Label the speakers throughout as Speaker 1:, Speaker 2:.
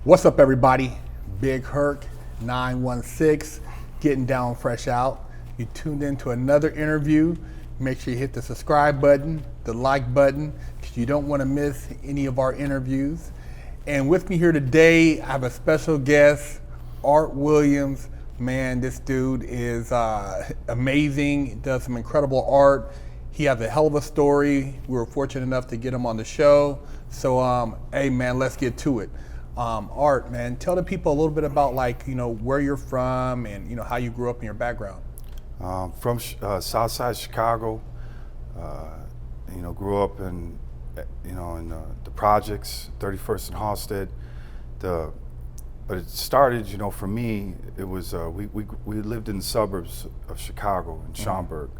Speaker 1: What's up, everybody? Big Herc 916, getting down fresh out. You tuned into another interview. Make sure you hit the subscribe button, the like button, because you don't want to miss any of our interviews. And with me here today, I have a special guest, Art Williams. Man, this dude is amazing. Does some incredible art. He has a hell of a story. We were fortunate enough to get him on the show. So, hey man, let's get to it. Art, man, tell the people a little bit about where you're from and how you grew up in your background.
Speaker 2: From Southside Chicago. Grew up in the projects, 31st and Halstead. But it started, for me, it was we lived in the suburbs of Chicago in Schaumburg,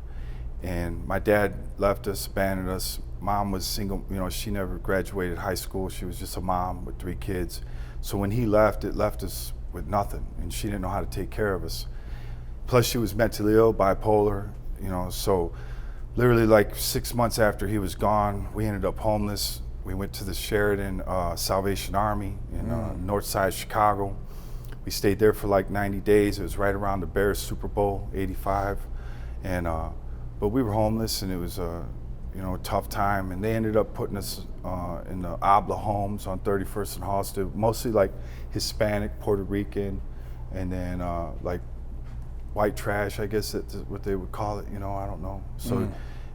Speaker 2: and my dad left us, abandoned us. Mom was single, she never graduated high school. She was just a mom with 3 kids. So when he left, it left us with nothing, and she didn't know how to take care of us. Plus she was mentally ill, bipolar, so literally like 6 months after he was gone, we ended up homeless. We went to the Sheridan Salvation Army in north side Chicago. We stayed there for like 90 days. It was right around the Bears Super Bowl, 85. And, but we were homeless, and it was a tough time. And they ended up putting us in the Obla homes on 31st and Halstead, mostly like Hispanic, Puerto Rican, and then like white trash, I guess that's what they would call it, I don't know. So,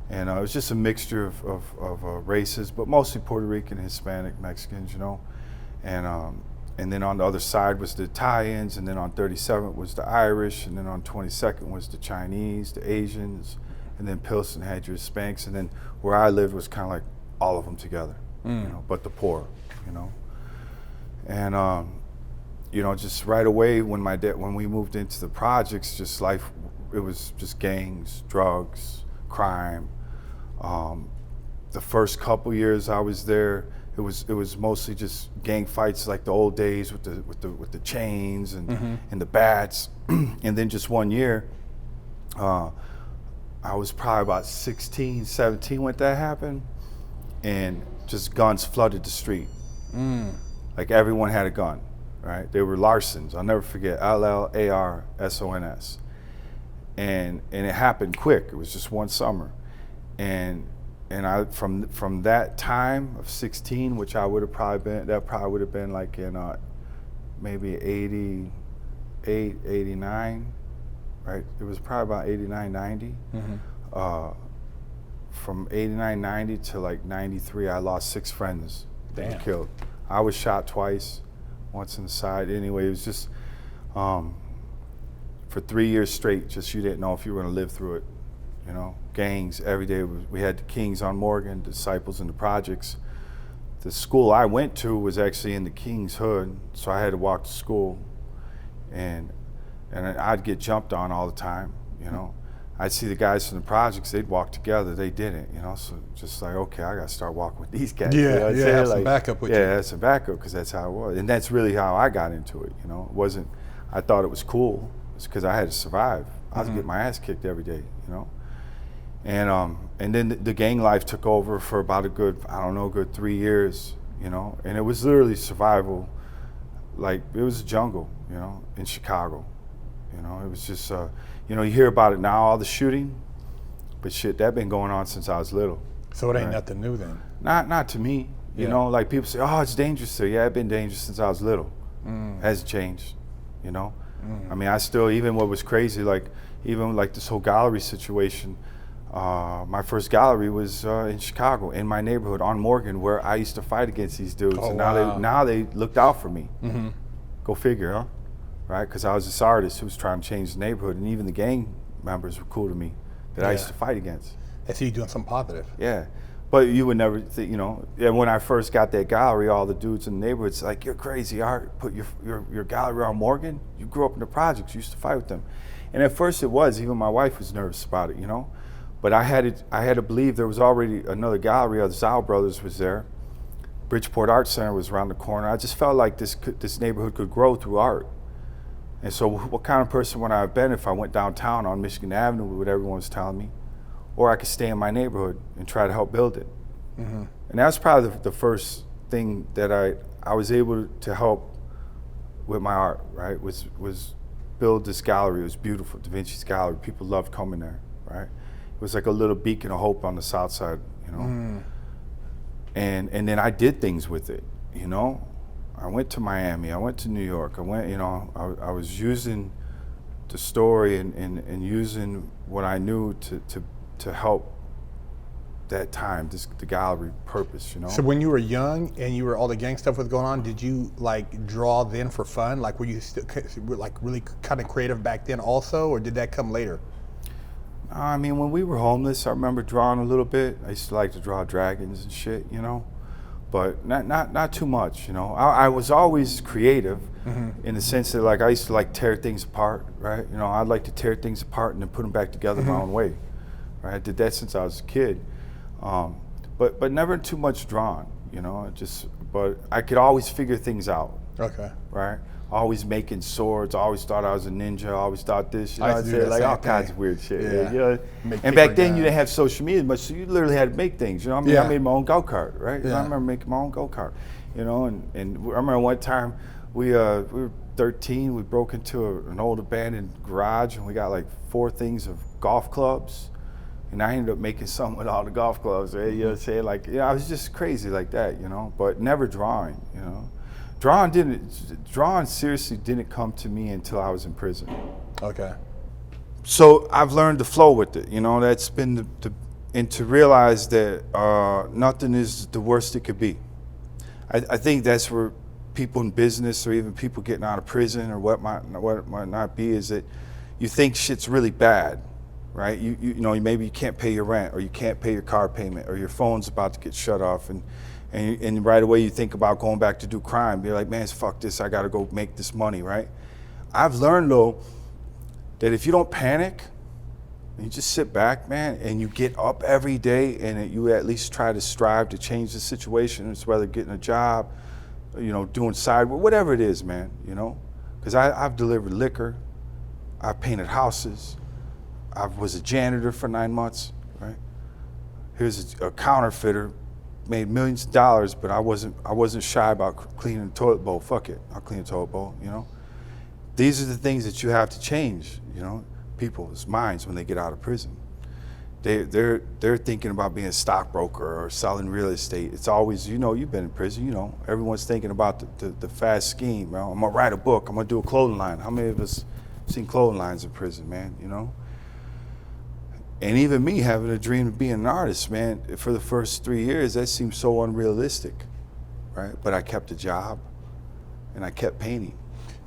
Speaker 2: and it was just a mixture of races, but mostly Puerto Rican, Hispanic, Mexicans, and then on the other side was the Italians, and then on 37th was the Irish, and then on 22nd was the Chinese, the Asians, and then Pilsen had your Hispanics, and then where I lived was kind of like all of them together, but the poor, and just right away when we moved into the projects, just life, it was just gangs, drugs, crime. The first couple years I was there, it was mostly just gang fights like the old days with the chains and the bats. And then just one year, I was probably about 16, 17 when that happened, and just guns flooded the street. Like everyone had a gun, right? They were larcens. I'll never forget, LLARSONS. And it happened quick. It was just one summer. And I from that time of 16, which I would have probably would have been like in maybe 88, 89, right? It was probably about 89, 90. From 89, 90 to like 93, I lost 6 friends that were killed. I was shot twice, once in the side. Anyway, it was just for 3 years straight, just you didn't know if you were gonna live through it. Gangs every day. We had the Kings on Morgan, Disciples in the projects. The school I went to was actually in the King's hood, so I had to walk to school, and I'd get jumped on all the time. I'd see the guys from the projects, they'd walk together, they didn't. So just like, okay, I gotta start walking with these guys.
Speaker 1: Have some backup with you.
Speaker 2: Yeah, some backup, because that's how it was, and that's really how I got into it. It wasn't, I thought it was cool. It's because I had to survive. I was getting my ass kicked every day. And then the gang life took over for about a good 3 years, and it was literally survival. Like, it was a jungle, in Chicago. It was just, you hear about it now, all the shooting, but shit, that been going on since I was little.
Speaker 1: So it ain't nothing new then?
Speaker 2: Not to me, like people say, oh, it's dangerous there. Yeah, it's been dangerous since I was little. It hasn't changed, I mean, I still, even what was crazy, even this whole gallery situation, my first gallery was in Chicago, in my neighborhood on Morgan, where I used to fight against these dudes.
Speaker 1: Oh,
Speaker 2: and
Speaker 1: wow.
Speaker 2: now they looked out for me. Go figure, huh? Right? Because I was this artist who was trying to change the neighborhood, and even the gang members were cool to me that I used to fight against.
Speaker 1: I see you doing something positive.
Speaker 2: Yeah. But you would never think, and when I first got that gallery, all the dudes in the neighborhood's like, you're crazy, Art, put your gallery on Morgan? You grew up in the projects, you used to fight with them. And at first it was, even my wife was nervous about it, But I had to believe there was already another gallery, the Zhao brothers was there. Bridgeport Art Center was around the corner. I just felt like this neighborhood could grow through art. And so what kind of person would I have been if I went downtown on Michigan Avenue with what everyone was telling me? Or I could stay in my neighborhood and try to help build it. And that's probably the first thing that I was able to help with my art, right? Was build this gallery. It was beautiful, Da Vinci's gallery. People loved coming there, right? It was like a little beacon of hope on the south side, you know. And then I did things with it, you know. I went to Miami. I went to New York. I went, you know. I was using the story and using what I knew to help that time, the gallery purpose, you know.
Speaker 1: So when you were young and you were all the gang stuff was going on, did you like draw then for fun? Like were you still like really kind of creative back then also, or did that come later?
Speaker 2: I mean, when we were homeless, I remember drawing a little bit. I used to like to draw dragons and shit, you know, but not too much, you know. I was always creative in the sense that like I used to like tear things apart, right? You know, I'd like to tear things apart and then put them back together my own way, right? I did that since I was a kid. But never too much drawn, you know. But I could always figure things out.
Speaker 1: Okay.
Speaker 2: Right. Always making swords. Always thought I was a ninja. Always thought this. You know,
Speaker 1: I used to do that
Speaker 2: like
Speaker 1: same
Speaker 2: all kinds
Speaker 1: thing.
Speaker 2: of weird shit.
Speaker 1: Yeah.
Speaker 2: You know? And back then you didn't have social media much, so you literally had to make things. You know, I mean,
Speaker 1: Yeah.
Speaker 2: I made my own go-kart, right?
Speaker 1: Yeah.
Speaker 2: I remember making my own go-kart. You know, and I remember one time we were 13. We broke into an old abandoned garage and we got like 4 things of golf clubs. And I ended up making something with all the golf clubs, right? You know what I'm saying? Like, you know, I was just crazy like that, you know, but never drawing, you know. Drawing seriously didn't come to me until I was in prison.
Speaker 1: Okay.
Speaker 2: So I've learned to flow with it, you know. That's been and to realize that nothing is the worst it could be. I think that's where people in business or even people getting out of prison or what might not be is that you think shit's really bad. Right, you know, maybe you can't pay your rent, or you can't pay your car payment, or your phone's about to get shut off, and right away you think about going back to do crime. You're like, man, fuck this, I gotta go make this money, right? I've learned though that if you don't panic, and you just sit back, man, and you get up every day, and you at least try to strive to change the situation. It's whether getting a job, you know, doing side work, whatever it is, man, you know, because I've delivered liquor, I've painted houses. I was a janitor for 9 months, right? Here's a counterfeiter, made millions of dollars, but I wasn't shy about cleaning the toilet bowl. Fuck it, I'll clean the toilet bowl, you know? These are the things that you have to change, you know, people's minds when they get out of prison. They're thinking about being a stockbroker or selling real estate. It's always, you know, you've been in prison, you know, everyone's thinking about the fast scheme. Well, I'm gonna write a book, I'm gonna do a clothing line. How many of us seen clothing lines in prison, man, you know? And even me having a dream of being an artist, man, for the first 3 years, that seemed so unrealistic, right? But I kept a job and I kept painting.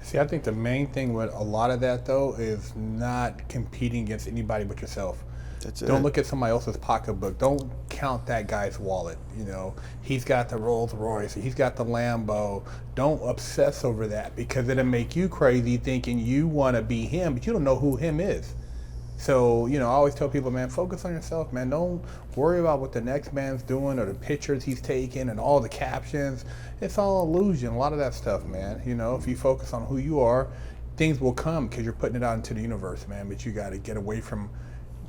Speaker 1: See, I think the main thing with a lot of that though is not competing against anybody but yourself.
Speaker 2: That's it.
Speaker 1: Don't look at somebody else's pocketbook. Don't count that guy's wallet. You know, he's got the Rolls Royce, he's got the Lambo. Don't obsess over that because it'll make you crazy thinking you want to be him, but you don't know who him is. So, you know, I always tell people, man, focus on yourself, man. Don't worry about what the next man's doing or the pictures he's taking and all the captions. It's all illusion, a lot of that stuff, man. You know, if you focus on who you are, things will come because you're putting it out into the universe, man. But you got to get away from,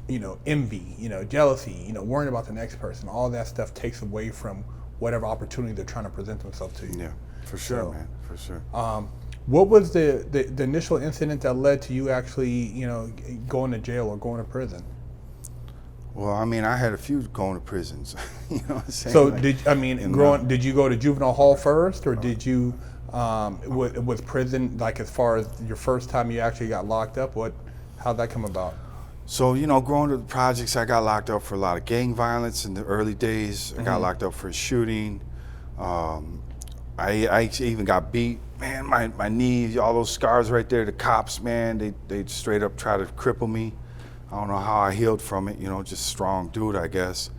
Speaker 1: you know, envy, you know, jealousy, you know, worrying about the next person. All that stuff takes away from whatever opportunity they're trying to present themselves to you.
Speaker 2: Yeah, for sure, man, for sure.
Speaker 1: What was the initial incident that led to you actually, you know, going to jail or going to prison?
Speaker 2: Well, I mean, I had a few going to prisons. You know what I'm saying?
Speaker 1: So
Speaker 2: Like,
Speaker 1: did you go to juvenile hall first, or did you was prison like as far as your first time you actually got locked up? How'd that come about?
Speaker 2: So, you know, growing to the projects, I got locked up for a lot of gang violence in the early days. I got locked up for a shooting. I even got beat. Man, my knee, all those scars right there, the cops, man, they straight up try to cripple me. I don't know how I healed from it, you know, just strong dude, I guess.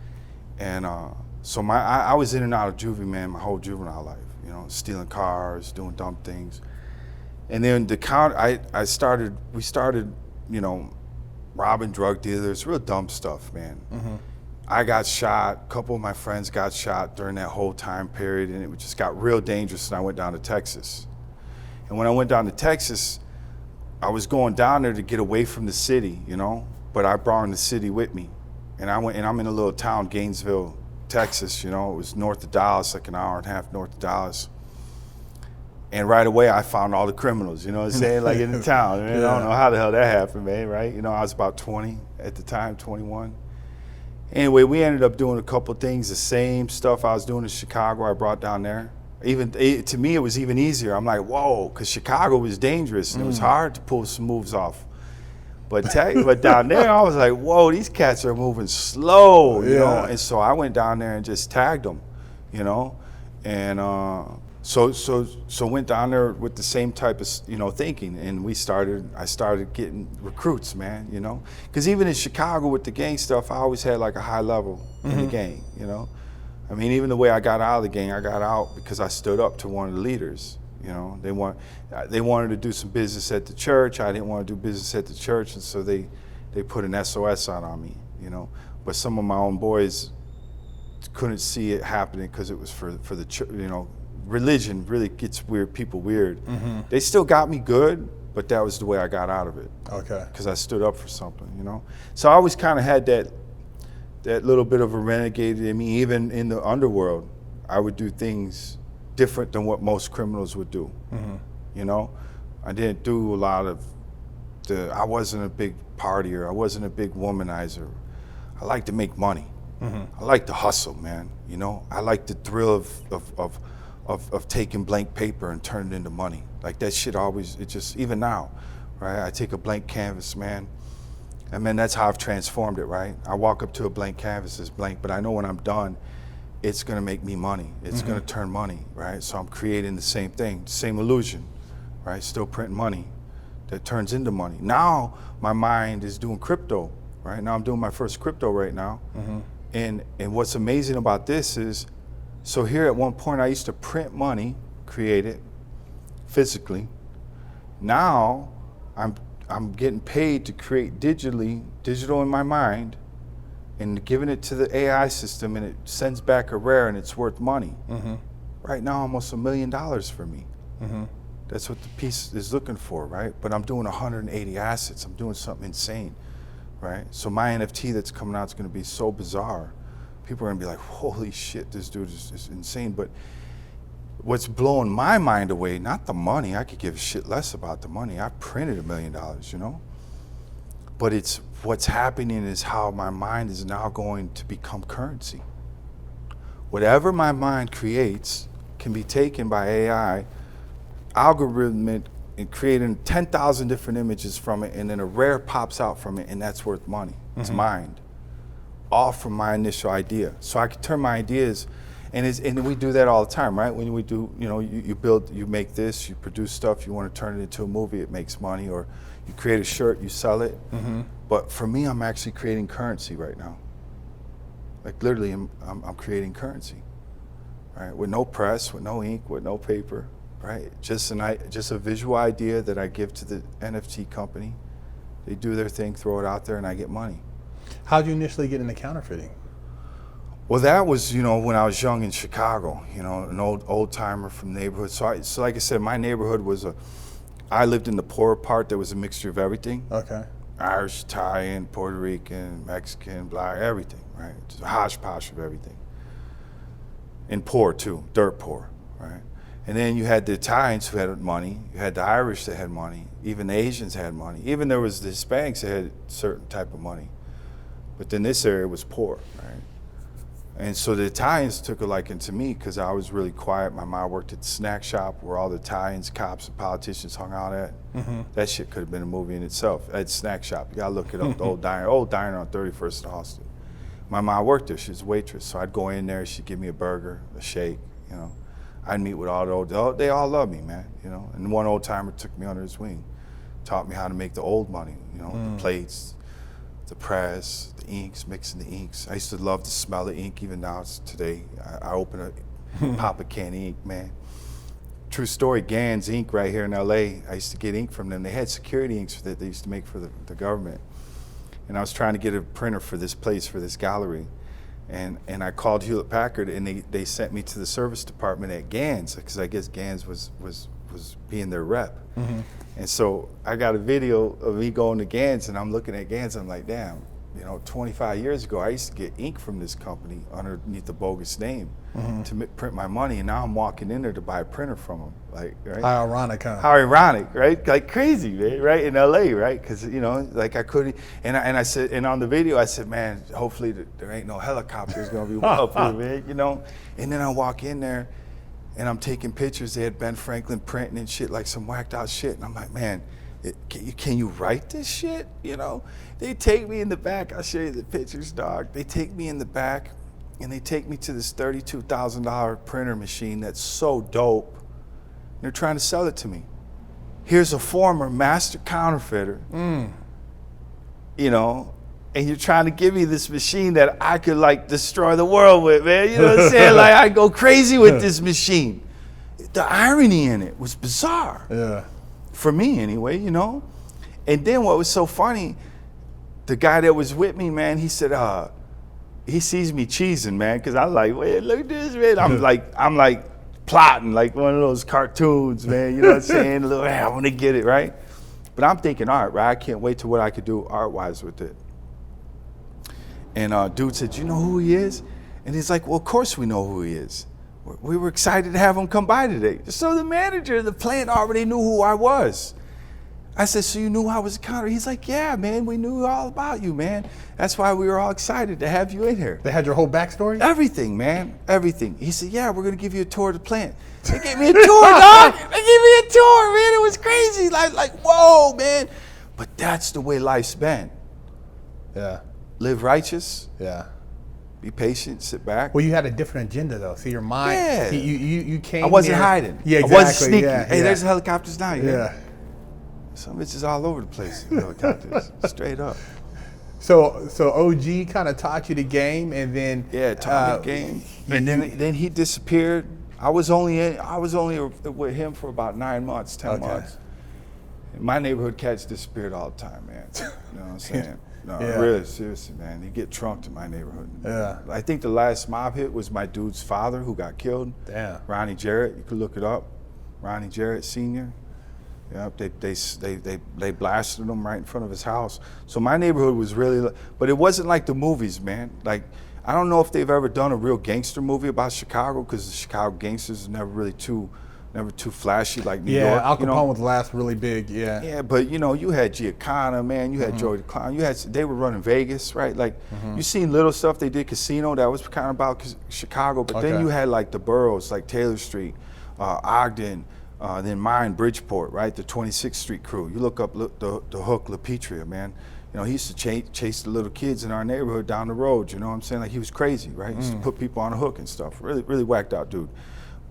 Speaker 2: And so I was in and out of juvie, man, my whole juvenile life, you know, stealing cars, doing dumb things. And then we started, you know, robbing drug dealers, real dumb stuff, man. I got shot, a couple of my friends got shot during that whole time period, and it just got real dangerous, and I went down to Texas. And when I went down to Texas, I was going down there to get away from the city, you know, but I brought the city with me. And I'm in a little town, Gainesville, Texas, you know, it was north of Dallas, like an hour and a half north of Dallas. And right away, I found all the criminals, you know what I'm saying, like in the town. And I don't know how the hell that happened, man, right? You know, I was about 20 at the time, 21. Anyway, we ended up doing a couple things, the same stuff I was doing in Chicago, I brought down there. To me, it was even easier. I'm like, whoa, because Chicago was dangerous and it was hard to pull some moves off. But down there, I was like, whoa, these cats are moving slow, you know? And so I went down there and just tagged them, you know? And so went down there with the same type of, you know, thinking. And I started getting recruits, man, you know? Because even in Chicago with the gang stuff, I always had like a high level in the gang, you know? I mean, even the way I got out of the gang, I got out because I stood up to one of the leaders. You know, they wanted to do some business at the church. I didn't want to do business at the church, and so they put an SOS out on me. You know, but some of my own boys couldn't see it happening because it was for the church. You know, religion really gets people weird. They still got me good, but that was the way I got out of it.
Speaker 1: Okay.
Speaker 2: Because I stood up for something. You know, so I always kind of had that little bit of a renegade in me. Even in the underworld, I would do things different than what most criminals would do. You know, I didn't do a lot of I wasn't a big partier. I wasn't a big womanizer. I like to make money. I like to hustle, man. You know, I like the thrill of taking blank paper and turning it into money. Like that shit always, it just, even now, right? I take a blank canvas, man. I mean, that's how I've transformed it, right? I walk up to a blank canvas, it's blank, but I know when I'm done, it's gonna make me money. It's gonna turn money, right? So I'm creating the same thing, same illusion, right? Still printing money that turns into money. Now my mind is doing crypto, right? Now I'm doing my first crypto right now. And what's amazing about this is, so here at one point I used to print money, create it physically. Now I'm getting paid to create digital in my mind, and giving it to the AI system, and it sends back a rare and it's worth money. Right now, almost $1 million for me. That's what the piece is looking for, right? But I'm doing 180 assets. I'm doing something insane, right? So my NFT that's coming out is gonna be so bizarre. People are gonna be like, holy shit, this dude is insane. But what's blowing my mind away, not the money, I could give a shit less about the money. I printed $1 million, you know? But it's what's happening is how my mind is now going to become currency. Whatever my mind creates can be taken by AI, algorithm it, and creating 10,000 different images from it, and then a rare pops out from it, and that's worth money. It's mind, all from my initial idea. So I can turn my ideas, and we do that all the time, right? When we do, you know, you make this, you produce stuff, you want to turn it into a movie, it makes money, or you create a shirt, you sell it. But for me, I'm actually creating currency right now. Like literally, I'm creating currency, right? With no press, with no ink, with no paper, right? Just a visual idea that I give to the NFT company. They do their thing, throw it out there, and I get money.
Speaker 1: How'd you initially get into counterfeiting?
Speaker 2: Well, that was, you know, when I was young in Chicago, you know, an old timer from the neighborhood. So like I said, my neighborhood was I lived in the poorer part that was a mixture of everything.
Speaker 1: Okay.
Speaker 2: Irish, Italian, Puerto Rican, Mexican, black, everything, right? Just a hodgepodge of everything. And poor too, dirt poor, right? And then you had the Italians who had money, you had the Irish that had money, even the Asians had money, even there was the Hispanics that had certain type of money. But then this area was poor, right? And so the Italians took a liking to me because I was really quiet. My mom worked at the snack shop where all the Italians, cops, and politicians hung out at. That shit could have been a movie in itself. At snack shop, you gotta look it up. The old diner on 31st and Austin. My mom worked there. She was a waitress, so I'd go in there. She'd give me a burger, a shake. You know, I'd meet with all the old. They all love me, man. You know, and one old timer took me under his wing, taught me how to make the old money. You know, the plates, the press, the inks, mixing the inks. I used to love the smell of ink, even now today. I open a pop a can of ink, man. True story, Gans ink right here in LA. I used to get ink from them. They had security inks that they used to make for the government. And I was trying to get a printer for this place, for this gallery. And I called Hewlett Packard, and they sent me to the service department at Gans, because I guess Gans was being their rep. And so I got a video of me going to Gans, and I'm looking at Gans, and I'm like, damn, 25 years ago, I used to get ink from this company underneath the bogus name to print my money, and now I'm walking in there to buy a printer from them. Like, right?
Speaker 1: How ironic, huh?
Speaker 2: How ironic, right? Like crazy, man, right? In LA, right? Because like I couldn't, and I said, and on the video I said, man, hopefully there ain't no helicopters gonna be up here, man, And then I walk in there, and I'm taking pictures. They had Ben Franklin printing and shit, like some whacked out shit, and I'm like, man, can you write this shit? They take me in the back. I'll show you the pictures, dog. They take me in the back, and they take me to this $32,000 printer machine that's so dope. They're trying to sell it to me. Here's a former master counterfeiter, and you're trying to give me this machine that I could like destroy the world with, man. You know what I'm saying? Like I go crazy with this machine. The irony in it was bizarre.
Speaker 1: Yeah.
Speaker 2: For me anyway, And then what was so funny, the guy that was with me, man, he said, he sees me cheesing, man, because I'm like, wait, look at this, man. I'm like plotting like one of those cartoons, man. You know what I'm saying? I want to get it, right? But I'm thinking art, right? I can't wait to what I could do art-wise with it. And dude said, you know who he is? And he's like, well, of course we know who he is. We were excited to have him come by today. So the manager of the plant already knew who I was. I said, so you knew I was a counter? He's like, yeah, man, we knew all about you, man. That's why we were all excited to have you in here.
Speaker 1: They had your whole backstory?
Speaker 2: Everything, man, everything. He said, yeah, we're going to give you a tour of the plant. They gave me a tour, dog. They gave me a tour, man. It was crazy. Like, whoa, man. But that's the way life's been.
Speaker 1: Yeah.
Speaker 2: Live righteous.
Speaker 1: Yeah.
Speaker 2: Be patient, sit back.
Speaker 1: Well, you had a different agenda, though. See, your mind,
Speaker 2: Yeah.
Speaker 1: you came
Speaker 2: I wasn't
Speaker 1: here.
Speaker 2: hiding.
Speaker 1: Yeah, exactly.
Speaker 2: I wasn't sneaking.
Speaker 1: Yeah,
Speaker 2: Hey,
Speaker 1: yeah.
Speaker 2: there's helicopters now.
Speaker 1: Yeah.
Speaker 2: Some bitches all over the place. Helicopters, straight up.
Speaker 1: So OG kind of taught you the game, and then
Speaker 2: Taught me the game. And then he disappeared. I was only with him for about 9 months, 10 months. In my neighborhood, cats disappeared all the time, man. You know what I'm saying? No, really, seriously, man. They get trunked in my neighborhood.
Speaker 1: Yeah.
Speaker 2: I think the last mob hit was my dude's father who got killed.
Speaker 1: Damn.
Speaker 2: Ronnie Jarrett, you could look it up. Ronnie Jarrett Sr. Yep, they blasted him right in front of his house. So my neighborhood was really, but it wasn't like the movies, man. Like, I don't know if they've ever done a real gangster movie about Chicago, because the Chicago gangsters are never too flashy like New York.
Speaker 1: Yeah, Al Capone was the last really big,
Speaker 2: Yeah, but you had Giacana, man. You had Joey the Clown. They were running Vegas, right? Like, you seen little stuff they did, Casino, that was kind of about Chicago. But then you had like the boroughs, like Taylor Street, Ogden, then mine, Bridgeport, right? The 26th Street crew. You look up the Hook, La Petria, man. He used to chase the little kids in our neighborhood down the road. You know what I'm saying? Like, he was crazy, right? He used to put people on a hook and stuff. Really, really whacked out dude.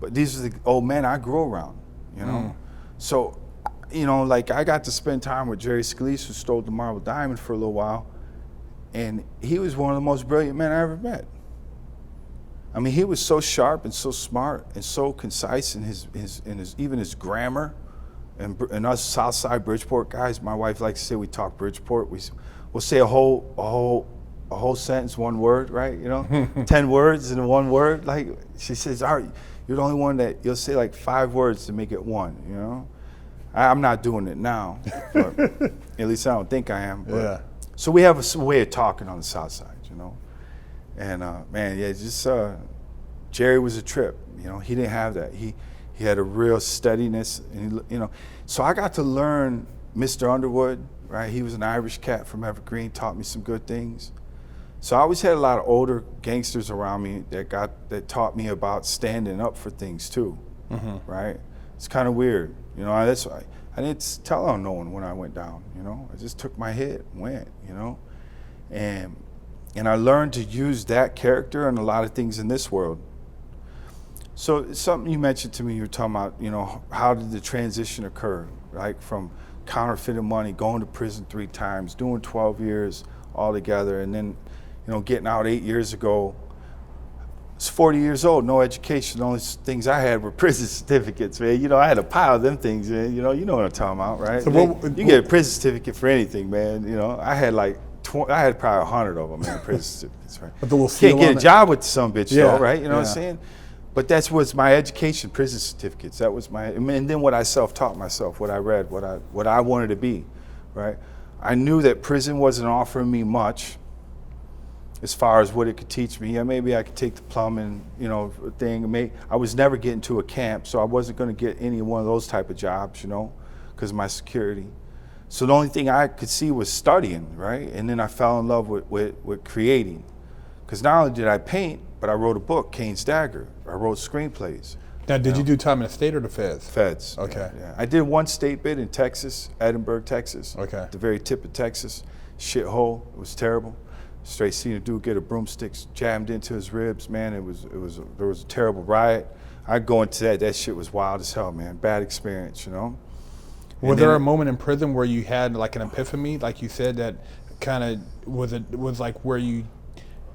Speaker 2: But these are the old men I grew around, So, like, I got to spend time with Jerry Scalise, who stole the Marble Diamond, for a little while. And he was one of the most brilliant men I ever met. I mean, he was so sharp and so smart and so concise in his grammar. And us Southside Bridgeport guys, my wife likes to say we talk Bridgeport. We'll say a whole sentence, one word, right? 10 words in one word. Like, she says, all right, you're the only one that you'll say like 5 words to make it one. I'm not doing it now, but at least I don't think I am. But,
Speaker 1: Yeah.
Speaker 2: So we have a way of talking on the South Side, And man, yeah, just Jerry was a trip. He didn't have that. He had a real steadiness, and So I got to learn Mr. Underwood, right? He was an Irish cat from Evergreen, taught me some good things. So I always had a lot of older gangsters around me that taught me about standing up for things too, right? It's kind of weird, That's why I didn't tell on no one when I went down, I just took my hit and went, and I learned to use that character in a lot of things in this world. So something you mentioned to me, you were talking about, how did the transition occur, like from counterfeiting money, going to prison 3 times, doing 12 years all together, and then getting out 8 years ago. I was 40 years old, no education. The only things I had were prison certificates, man. I had a pile of them things, man. You know what I'm talking about, right?
Speaker 1: So
Speaker 2: you get a prison certificate for anything, man. I had like I had probably 100 of them, man, prison certificates, right?
Speaker 1: But the little seal
Speaker 2: Can't get
Speaker 1: on
Speaker 2: a
Speaker 1: it.
Speaker 2: job with some bitch, though, right? You know what I'm
Speaker 1: Yeah.
Speaker 2: saying? But that's what's my education, prison certificates. That was and then what I self-taught myself, what I read, what I wanted to be, right? I knew that prison wasn't offering me much, as far as what it could teach me. Yeah, maybe I could take the plumbing, you know, thing. I was never getting to a camp, so I wasn't going to get any one of those type of jobs, you know, because of my security. So the only thing I could see was studying, right? And then I fell in love with creating. Because not only did I paint, but I wrote a book, Kane's Dagger. I wrote screenplays.
Speaker 1: Now, did you do time in the state or the feds?
Speaker 2: Feds.
Speaker 1: Okay.
Speaker 2: Yeah. I did one state bid in Texas, Edinburgh, Texas.
Speaker 1: Okay.
Speaker 2: At the very tip of Texas. Shithole. It was terrible. Straight seen a dude get a broomstick jammed into his ribs, man. There was a terrible riot. I'd go into that. That shit was wild as hell, man. Bad experience, you know.
Speaker 1: Was there a moment in prison where you had like an epiphany, like you said, that kind of was like where you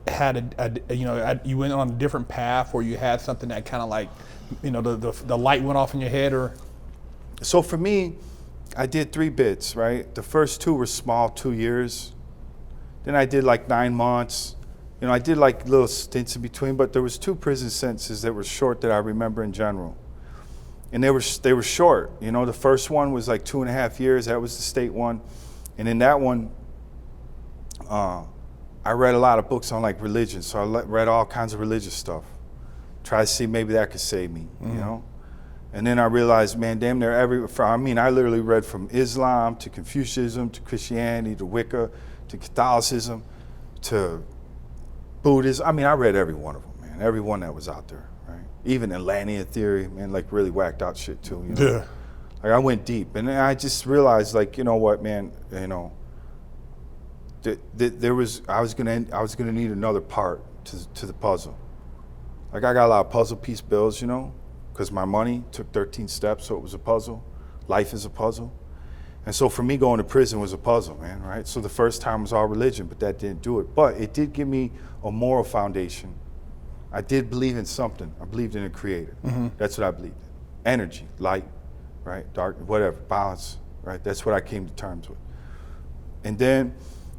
Speaker 1: had you went on a different path, or you had something that kind of like, you know, the light went off in your head? Or
Speaker 2: so for me, I did 3 bits, right? The first 2 were small, 2 years. Then I did like 9 months. You know, I did like little stints in between, but there was 2 prison sentences that were short that I remember in general. And they were short. You know, the first one was like 2.5 years. That was the state one. And in that one, I read a lot of books on like religion. So I read all kinds of religious stuff. Try to see maybe that could save me, you know? And then I realized, man, damn near I literally read from Islam to Confucianism to Christianity to Wicca to Catholicism to Buddhism. I mean, I read every one of them, man. Every one that was out there. Even Atlantean theory, man, like really whacked out shit too. You know?
Speaker 1: Yeah.
Speaker 2: Like I went deep, and then I just realized, like, you know what, man, you know, I was gonna need another part to the puzzle. Like I got a lot of puzzle piece bills, you know, because my money took 13 steps, so it was a puzzle. Life is a puzzle, and so for me, going to prison was a puzzle, man. Right. So the first time was all religion, but that didn't do it. But it did give me a moral foundation. I did believe in something. I believed in a creator. That's what I believed in. Energy, light, right? Dark, whatever, balance, right? That's what I came to terms with. And then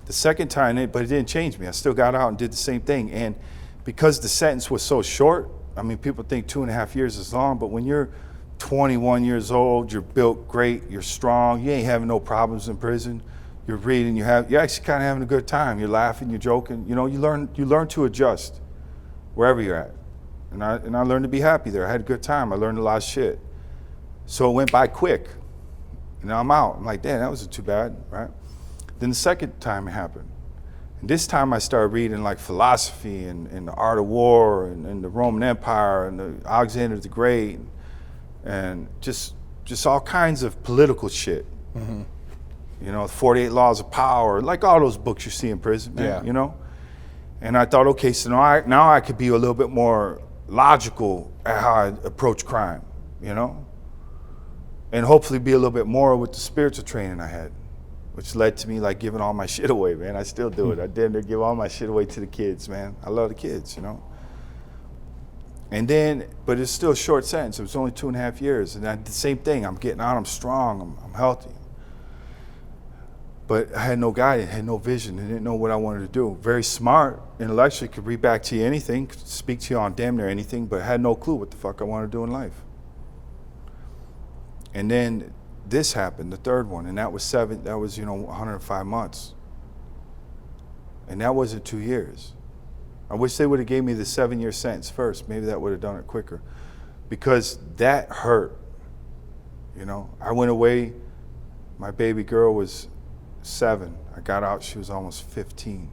Speaker 2: the second time, but it didn't change me. I still got out and did the same thing. And because the sentence was so short, I mean, people think 2.5 years is long, but when you're 21 years old, you're built great, you're strong, you ain't having no problems in prison. You're reading, you're actually kind of having a good time. You're laughing, you're joking. You know, you learn to adjust wherever you're at. And I learned to be happy there. I had a good time. I learned a lot of shit. So it went by quick. And now I'm out. I'm like, damn, that wasn't too bad, right? Then the second time it happened. And this time I started reading like philosophy and the art of war and the Roman Empire and the Alexander the Great and just all kinds of political shit. You know, 48 Laws of Power, like all those books you see in prison, man,
Speaker 1: Yeah.
Speaker 2: you know? And I thought, okay, so now I could be a little bit more logical at how I approach crime, you know? And hopefully be a little bit more with the spiritual training I had, which led to me like giving all my shit away, man. I still do it. I damn near give all my shit away to the kids, man. I love the kids, you know? And then, but it's still a short sentence. It was only 2.5 years. And I did the same thing. I'm getting out, I'm strong, I'm healthy. But I had no guidance, had no vision, I didn't know what I wanted to do. Very smart, intellectually, could read back to you anything, could speak to you on damn near anything, but had no clue what the fuck I wanted to do in life. And then this happened, the third one, and that was 105 months. And that wasn't 2 years. I wish they would have gave me the 7-year sentence first. Maybe that would have done it quicker. Because that hurt, you know. I went away, my baby girl was 7. I got out, she was almost 15.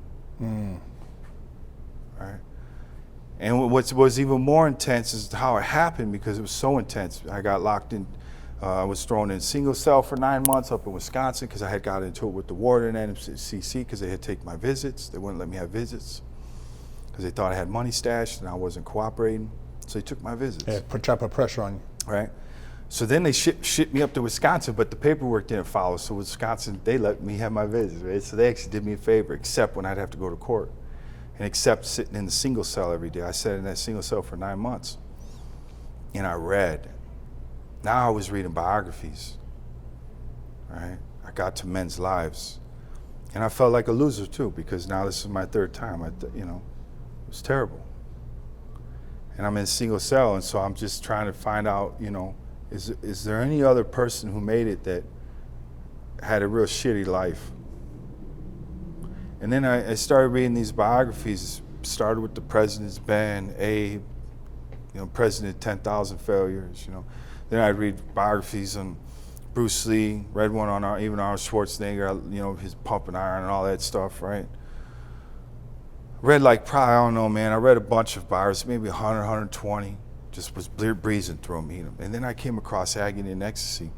Speaker 2: Right? And what was even more intense is how it happened, because it was so intense. I got locked in, I was thrown in single cell for 9 months up in Wisconsin because I had got into it with the warden and NCC because they had taken my visits. They wouldn't let me have visits because they thought I had money stashed and I wasn't cooperating. So they took my visits.
Speaker 1: Yeah, try to put pressure on you.
Speaker 2: Right? So then they shipped me up to Wisconsin, but the paperwork didn't follow. So Wisconsin, they let me have my visits, right? So they actually did me a favor, except when I'd have to go to court. And except sitting in the single cell every day. I sat in that single cell for 9 months. And I read. Now I was reading biographies, right? I got to men's lives. And I felt like a loser too, because now this is my 3rd time. It was terrible. And I'm in a single cell, and so I'm just trying to find out, is there any other person who made it that had a real shitty life? And then I started reading these biographies. Started with the president's band, Abe, President 10,000 Failures, Then I'd read biographies on Bruce Lee, read one on even Arnold Schwarzenegger, his Pumping Iron and all that stuff, right? Read like probably, I don't know, man, I read a bunch of biographies, maybe 100, 120, just was breezing through them. And then I came across Agony and Ecstasy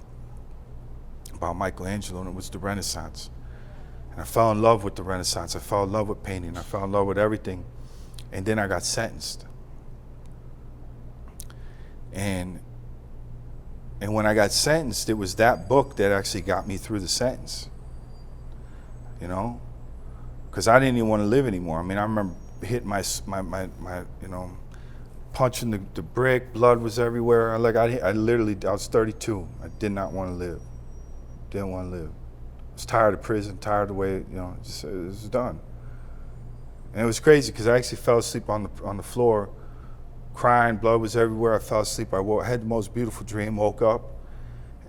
Speaker 2: about Michelangelo, and it was the Renaissance. And I fell in love with the Renaissance. I fell in love with painting. I fell in love with everything. And then I got sentenced. And when I got sentenced, it was that book that actually got me through the sentence. Because I didn't even want to live anymore. I mean, I remember hitting my punching the brick. Blood was everywhere. I was 32. I did not want to live. Didn't want to live. I was tired of prison, tired of the way, it was done. And it was crazy because I actually fell asleep on the floor, crying. Blood was everywhere. I fell asleep. I had the most beautiful dream. Woke up,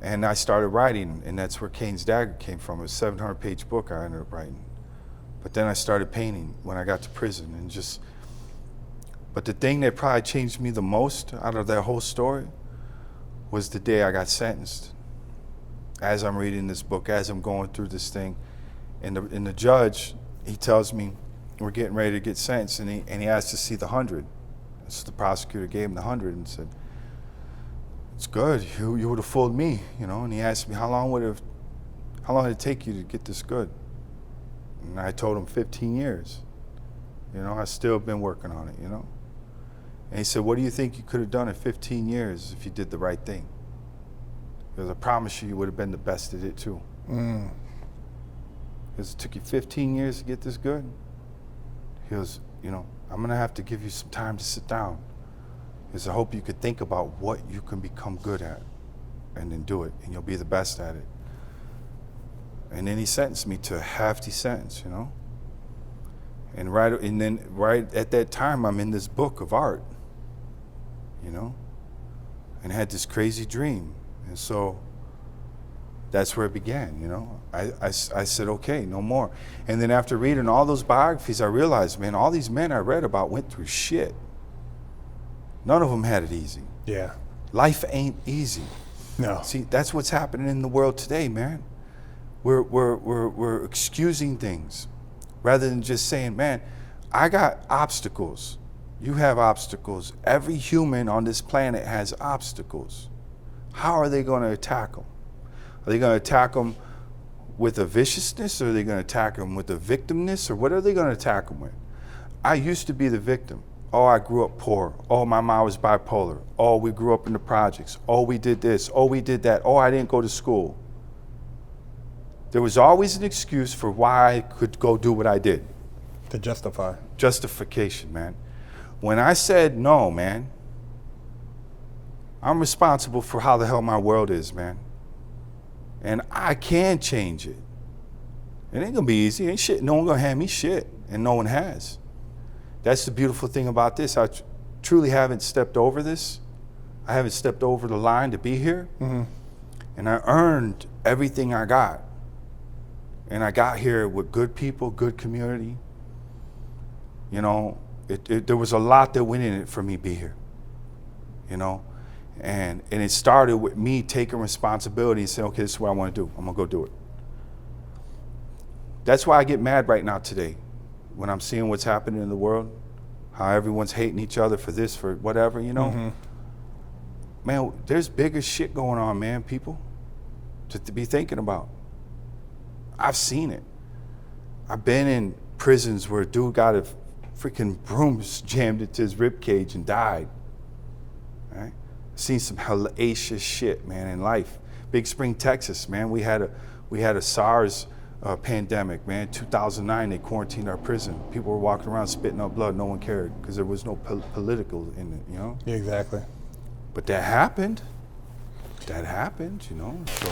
Speaker 2: and I started writing, and that's where Cain's Dagger came from. It was a 700-page book I ended up writing. But then I started painting when I got to prison, but the thing that probably changed me the most out of that whole story was the day I got sentenced. As I'm reading this book, as I'm going through this thing, and the judge, he tells me, we're getting ready to get sentenced, and he asked to see the 100. So the prosecutor gave him the 100 and said, it's good, you would have fooled me, and he asked me, how long did it take you to get this good? And I told him 15 years. I still been working on it, And he said, what do you think you could have done in 15 years if you did the right thing? Because I promise you would have been the best at it too. Because it took you 15 years to get this good. He goes, I'm gonna have to give you some time to sit down. Because I hope you could think about what you can become good at and then do it, and you'll be the best at it. And then he sentenced me to a hefty sentence, And right at that time, I'm in this book of art, and had this crazy dream. And so that's where it began, I said, okay, no more. And then after reading all those biographies, I realized, man, all these men I read about went through shit. None of them had it easy.
Speaker 1: Yeah.
Speaker 2: Life ain't easy.
Speaker 1: No.
Speaker 2: See, that's what's happening in the world today, man. We're excusing things rather than just saying, man, I got obstacles. You have obstacles. Every human on this planet has obstacles. How are they going to attack them? Are they going to attack them with a viciousness, or are they going to attack them with a victimness, or what are they going to attack them with? I used to be the victim. Oh, I grew up poor. Oh, my mom was bipolar. Oh, we grew up in the projects. Oh, we did this. Oh, we did that. Oh, I didn't go to school. There was always an excuse for why I could go do what I did.
Speaker 1: To justify.
Speaker 2: Justification, man. When I said no, man, I'm responsible for how the hell my world is, man. And I can change it. It ain't gonna be easy. Ain't shit. No one gonna hand me shit, and no one has. That's the beautiful thing about this. I truly haven't stepped over this. I haven't stepped over the line to be here. Mm-hmm. And I earned everything I got. And I got here with good people, good community. There was a lot that went in it for me to be here. And it started with me taking responsibility and saying, okay, this is what I want to do. I'm going to go do it. That's why I get mad right now today when I'm seeing what's happening in the world, how everyone's hating each other for this, for whatever, Mm-hmm. Man, there's bigger shit going on, man, people, to be thinking about. I've seen it. I've been in prisons where a dude got a freaking broom jammed into his rib cage and died. Right? Seen some hellacious shit, man, in life. Big Spring, Texas, man. We had a SARS pandemic, man. 2009, they quarantined our prison. People were walking around spitting up blood. No one cared because there was no political in it,
Speaker 1: Yeah, exactly.
Speaker 2: But that happened. So.